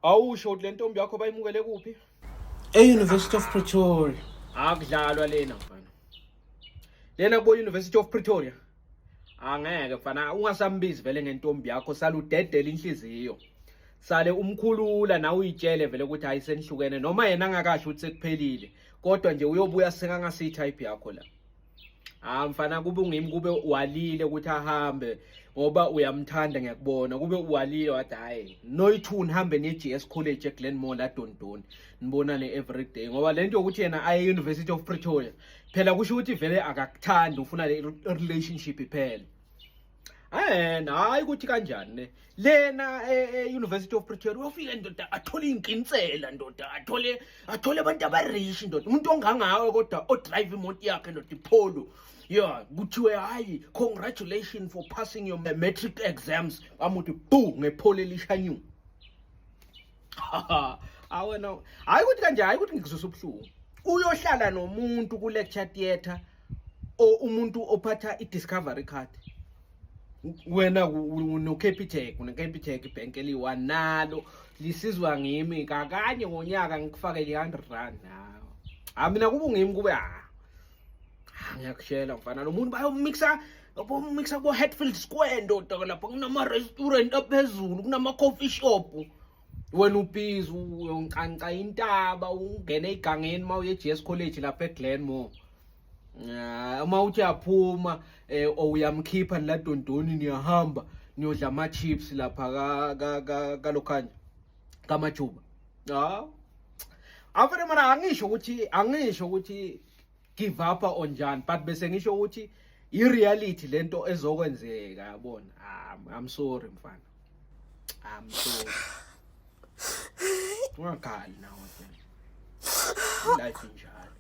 Awusho le ntombi yakho bayimukele kuphi? E-University of Pretoria. Akudlalwa lena mfana. Lena ku University of Pretoria. Angeke mfana ungasambizi vele ngentombi yakho sala udedela inhliziyo. Sale umkhulula na uyitshele vele ukuthi ayisenihlukene noma yena angakasho ukuthi sekuphelile. Kodwa nje uyobuya sengangasi type yakho la. Mfana kube ungimi kube walile ukuthi ahambe ngoba uyamthanda ngiyakubona kube walile wathi hayi noyithu nihambe ne-GS College eGlenmore la Dondoni nibonane every day ngoba lento ukuthi yena aye University of Pretoria phela kusho ukuthi vele akakuthandi ufuna le relationship iphele. Hayi ukuthi kanjani ne lena University of Pretoria uyofika ndoda athole inkinsela ndoda athole abantu abarish ndoda umuntu ongangawe kodwa o drive imoto yakhe ndoda iPolo yeah kuthiwe hayi congratulations for passing your matric exams amuthi boo ngePolo elishanyu awena hayi ukuthi kanje hayi ukuthi ngizwe ubhlungu uyohlala nomuntu ku lecture theater umuntu ophatha iDiscovery card wena unoCapitec uneCapitec ibank eli1 nalo lisizwa ngimi kakanye ngonyaka ngikufake le R100 nawo mina kube ngimi kube ngiyakushela mfana lo muntu bayomixa ko Hatfield Square ndoda lapha kunama restaurant aphezulu kunama coffee shop wena ubhizi uyoncanca intaba ungene igangeni mawuye eGS College lapha eGlenmore uma uthi aphuma uyamkhipha la Dondoni niyahamba niyodla ama chips lapha kalokhanya kamajuba afere mana angisho ukuthi give up on Jan but bese ngisho ukuthi I reality lento ezokwenzeka yabona I'm sorry mfana I'm sorry ungakhali nawe life injalo